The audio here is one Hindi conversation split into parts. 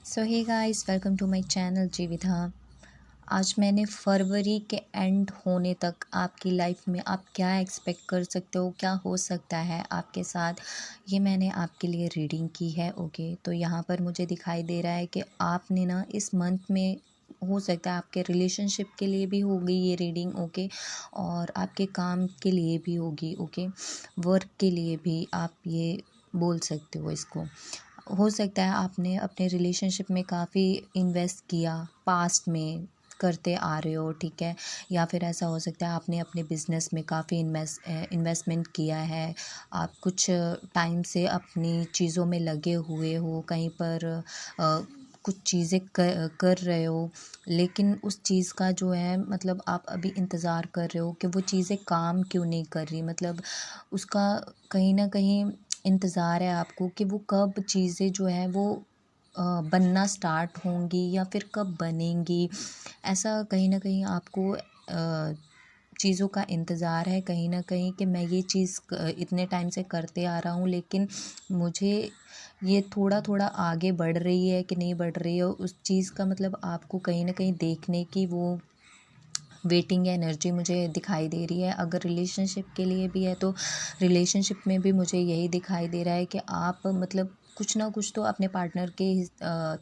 So hey guys, welcome to my channel Jivita. आज मैंने फरवरी के एंड होने तक आपकी लाइफ में आप क्या एक्सपेक्ट कर सकते हो, क्या हो सकता है आपके साथ, ये मैंने आपके लिए रीडिंग की है। ओके, तो यहाँ पर मुझे दिखाई दे रहा है कि आपने ना इस मंथ में हो सकता है आपके रिलेशनशिप के लिए भी होगी ये रीडिंग। ओके, और आपके काम के लिए भी होगी। ओके, वर्क के लिए भी आप ये बोल सकते हो इसको। हो सकता है आपने अपने रिलेशनशिप में काफ़ी इन्वेस्ट किया, पास्ट में करते आ रहे हो, ठीक है। या फिर ऐसा हो सकता है आपने अपने बिजनेस में काफ़ी इन्वेस्टमेंट किया है। आप कुछ टाइम से अपनी चीज़ों में लगे हुए हो, कहीं पर कुछ चीज़ें कर रहे हो, लेकिन उस चीज़ का जो है मतलब आप अभी इंतज़ार कर रहे हो कि वो चीज़ें काम क्यों नहीं कर रही, मतलब उसका कहीं ना कहीं इंतज़ार है आपको कि वो कब चीज़ें जो है वो बनना स्टार्ट होंगी या फिर कब बनेंगी। ऐसा कहीं न कहीं आपको चीज़ों का इंतज़ार है कहीं न कहीं कि मैं ये चीज़ इतने टाइम से करते आ रहा हूँ, लेकिन मुझे ये थोड़ा-थोड़ा आगे बढ़ रही है कि नहीं बढ़ रही है, उस चीज़ का मतलब आपको कहीं न कहीं देखने की वो वेटिंग एनर्जी मुझे दिखाई दे रही है। अगर रिलेशनशिप के लिए भी है तो रिलेशनशिप में भी मुझे यही दिखाई दे रहा है कि आप मतलब कुछ ना कुछ तो अपने पार्टनर के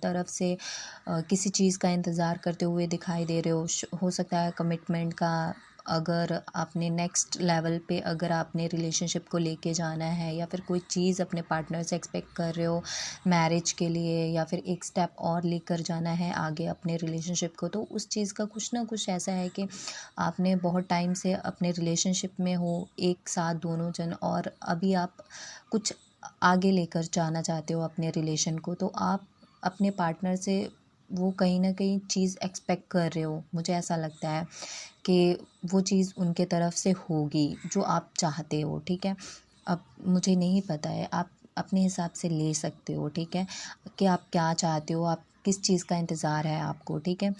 तरफ से किसी चीज़ का इंतज़ार करते हुए दिखाई दे रहे हो सकता है कमिटमेंट का। अगर आपने नेक्स्ट लेवल पे अगर आपने रिलेशनशिप को लेके जाना है या फिर कोई चीज़ अपने पार्टनर से एक्सपेक्ट कर रहे हो मैरिज के लिए, या फिर एक स्टेप और लेकर जाना है आगे अपने रिलेशनशिप को, तो उस चीज़ का कुछ ना कुछ ऐसा है कि आपने बहुत टाइम से अपने रिलेशनशिप में हो एक साथ दोनों जन, और अभी आप कुछ आगे लेकर जाना चाहते हो अपने रिलेशन को, तो आप अपने पार्टनर से वो कहीं ना कहीं चीज़ एक्सपेक्ट कर रहे हो। मुझे ऐसा लगता है कि वो चीज़ उनके तरफ से होगी जो आप चाहते हो, ठीक है। अब मुझे नहीं पता है, आप अपने हिसाब से ले सकते हो, ठीक है, कि आप क्या चाहते हो, आप किस चीज़ का इंतज़ार है आपको, ठीक है।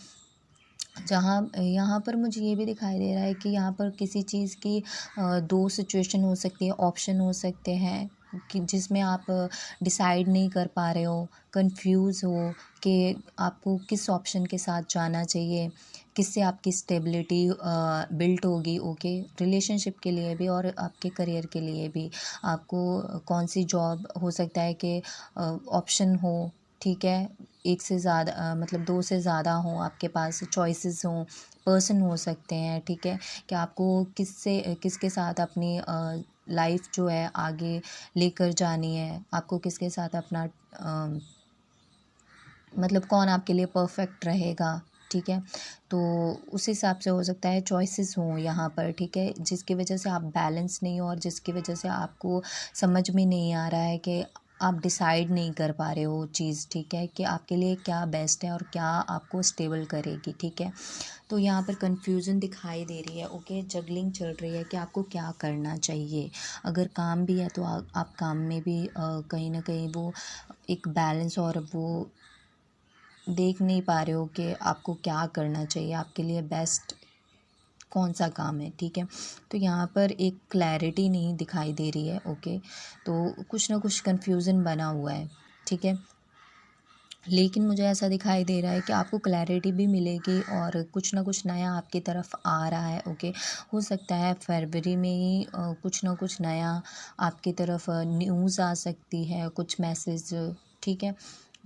जहाँ यहाँ पर मुझे ये भी दिखाई दे रहा है कि यहाँ पर किसी चीज़ की दो सिचुएशन हो सकती है, ऑप्शन हो सकते हैं कि जिसमें आप डिसाइड नहीं कर पा रहे हो, कंफ्यूज हो कि आपको किस ऑप्शन के साथ जाना चाहिए, किससे आपकी स्टेबिलिटी बिल्ट होगी। ओके, रिलेशनशिप के लिए भी और आपके करियर के लिए भी आपको कौन सी जॉब हो सकता है कि ऑप्शन हो, ठीक है। एक से ज़्यादा मतलब दो से ज़्यादा हों आपके पास चॉइसेस हों, पर्सन हो सकते हैं, ठीक है, कि आपको किसके साथ अपनी लाइफ जो है आगे लेकर जानी है, आपको किसके साथ अपना मतलब कौन आपके लिए परफेक्ट रहेगा, ठीक है। तो उस हिसाब से हो सकता है चॉइसेस हों यहाँ पर, ठीक है, जिसकी वजह से आप बैलेंस नहीं हो और जिसकी वजह से आपको समझ में नहीं आ रहा है कि आप डिसाइड नहीं कर पा रहे हो चीज़, ठीक है, कि आपके लिए क्या बेस्ट है और क्या आपको स्टेबल करेगी, ठीक है। तो यहाँ पर कन्फ्यूज़न दिखाई दे रही है। ओके, जगलिंग चल रही है कि आपको क्या करना चाहिए। अगर काम भी है तो आप काम में भी कहीं ना कहीं वो एक बैलेंस और वो देख नहीं पा रहे हो कि आपको क्या करना चाहिए, आपके लिए बेस्ट कौन सा काम है, ठीक है। तो यहाँ पर एक क्लैरिटी नहीं दिखाई दे रही है। ओके, तो कुछ ना कुछ कन्फ्यूज़न बना हुआ है, ठीक है। लेकिन मुझे ऐसा दिखाई दे रहा है कि आपको क्लैरिटी भी मिलेगी और कुछ ना कुछ नया आपकी तरफ आ रहा है। ओके, हो सकता है फरवरी में ही कुछ ना कुछ नया आपकी तरफ न्यूज़ आ सकती है, कुछ मैसेज, ठीक है,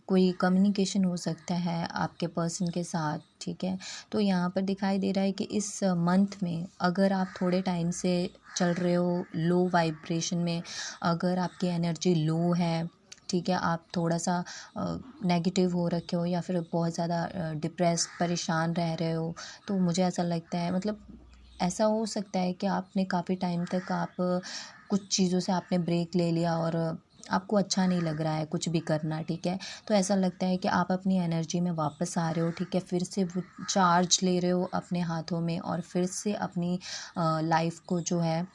कोई कम्युनिकेशन हो सकता है आपके पर्सन के साथ, ठीक है। तो यहाँ पर दिखाई दे रहा है कि इस मंथ में अगर आप थोड़े टाइम से चल रहे हो लो वाइब्रेशन में, अगर आपकी एनर्जी लो है, ठीक है, आप थोड़ा सा नेगेटिव हो रखे हो या फिर बहुत ज़्यादा डिप्रेस परेशान रह रहे हो, तो मुझे ऐसा लगता है मतलब ऐसा हो सकता है कि आपने काफ़ी टाइम तक आप कुछ चीज़ों से आपने ब्रेक ले लिया और आपको अच्छा नहीं लग रहा है कुछ भी करना, ठीक है। तो ऐसा लगता है कि आप अपनी एनर्जी में वापस आ रहे हो, ठीक है, फिर से वो चार्ज ले रहे हो अपने हाथों में और फिर से अपनी लाइफ को जो है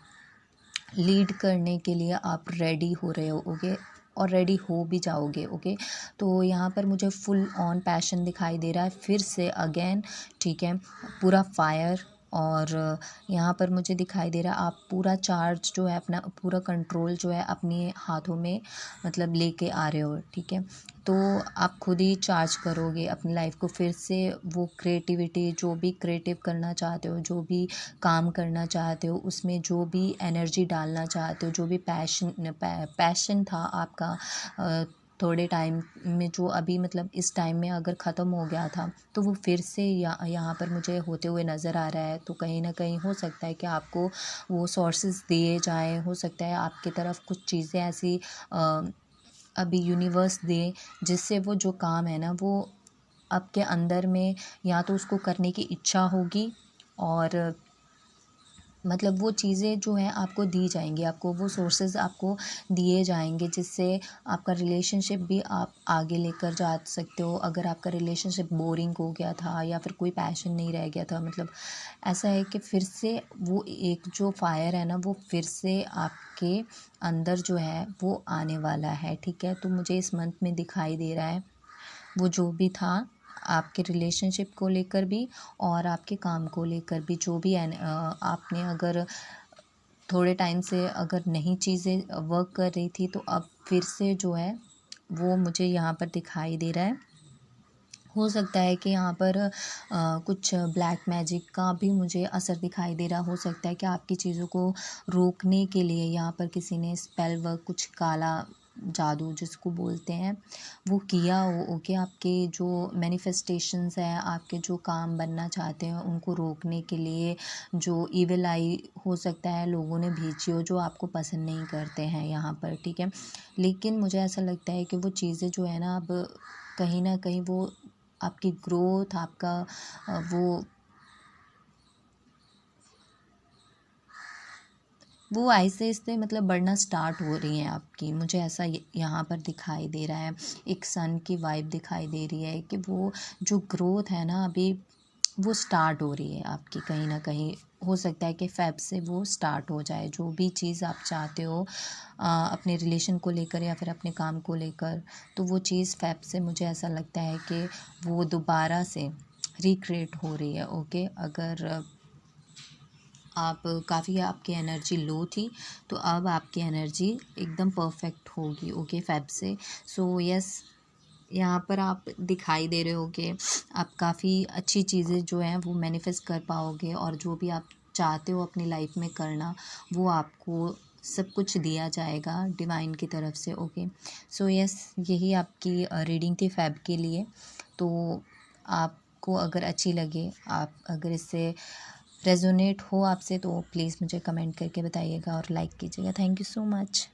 लीड करने के लिए आप रेडी हो रहे हो। ओके, और रेडी हो भी जाओगे। ओके, तो यहाँ पर मुझे फुल ऑन पैशन दिखाई दे रहा है फिर से अगेन, ठीक है, पूरा फायर, और यहाँ पर मुझे दिखाई दे रहा है आप पूरा चार्ज जो है, अपना पूरा कंट्रोल जो है अपने हाथों में मतलब लेके आ रहे हो, ठीक है। तो आप खुद ही चार्ज करोगे अपनी लाइफ को फिर से। वो क्रिएटिविटी, जो भी क्रिएटिव करना चाहते हो, जो भी काम करना चाहते हो, उसमें जो भी एनर्जी डालना चाहते हो, जो भी पैशन था आपका थोड़े टाइम में, जो अभी मतलब इस टाइम में अगर ख़त्म हो गया था, तो वो फिर से यहाँ पर मुझे होते हुए नज़र आ रहा है। तो कहीं ना कहीं हो सकता है कि आपको वो सोर्सेज दिए जाएं, हो सकता है आपकी तरफ कुछ चीज़ें ऐसी अभी यूनिवर्स दे, जिससे वो जो काम है ना वो आपके अंदर में या तो उसको करने की इच्छा होगी, और मतलब वो चीज़ें जो हैं आपको दी जाएंगी, आपको वो सोर्सेज आपको दिए जाएंगे, जिससे आपका रिलेशनशिप भी आप आगे लेकर जा सकते हो। अगर आपका रिलेशनशिप बोरिंग हो गया था या फिर कोई पैशन नहीं रह गया था, मतलब ऐसा है कि फिर से वो एक जो फायर है ना वो फिर से आपके अंदर जो है वो आने वाला है, ठीक है। तो मुझे इस मंथ में दिखाई दे रहा है वो जो भी था आपके रिलेशनशिप को लेकर भी और आपके काम को लेकर भी, जो भी आपने अगर थोड़े टाइम से अगर नहीं चीज़ें वर्क कर रही थी, तो अब फिर से जो है वो मुझे यहाँ पर दिखाई दे रहा है। हो सकता है कि यहाँ पर कुछ ब्लैक मैजिक का भी मुझे असर दिखाई दे रहा। हो सकता है कि आपकी चीज़ों को रोकने के लिए यहाँ पर किसी ने स्पेल वर्क, कुछ काला जादू जिसको बोलते हैं, वो किया हो। ओके, आपके जो मैनिफेस्टेशंस हैं, आपके जो काम बनना चाहते हैं, उनको रोकने के लिए जो इविल आई हो सकता है लोगों ने भेजी हो, जो आपको पसंद नहीं करते हैं यहाँ पर, ठीक है। लेकिन मुझे ऐसा लगता है कि वो चीज़ें जो है ना, अब कहीं ना कहीं वो आपकी ग्रोथ, आपका वो आहिस्ते आहिस्ते मतलब बढ़ना स्टार्ट हो रही हैं आपकी। मुझे ऐसा यहाँ पर दिखाई दे रहा है, एक सन की वाइब दिखाई दे रही है कि वो जो ग्रोथ है ना अभी वो स्टार्ट हो रही है आपकी। कहीं ना कहीं हो सकता है कि फेब से वो स्टार्ट हो जाए, जो भी चीज़ आप चाहते हो अपने रिलेशन को लेकर या फिर अपने काम को लेकर, तो वो चीज़ फेब से मुझे ऐसा लगता है कि वो दोबारा से रिक्रिएट हो रही है। ओके, अगर आप काफ़ी आपकी एनर्जी लो थी, तो अब आपकी एनर्जी एकदम परफेक्ट होगी। ओके, फेब से। सो यस, यहाँ पर आप दिखाई दे रहे हो कि आप काफ़ी अच्छी चीज़ें जो हैं वो मैनिफेस्ट कर पाओगे, और जो भी आप चाहते हो अपनी लाइफ में करना, वो आपको सब कुछ दिया जाएगा डिवाइन की तरफ से। ओके, सो यस, यही आपकी रीडिंग थी फेब के लिए। तो आपको अगर अच्छी लगे, आप अगर इससे रेजोनेट हो आपसे, तो प्लीज़ मुझे कमेंट करके बताइएगा और लाइक कीजिएगा। Thank you so much.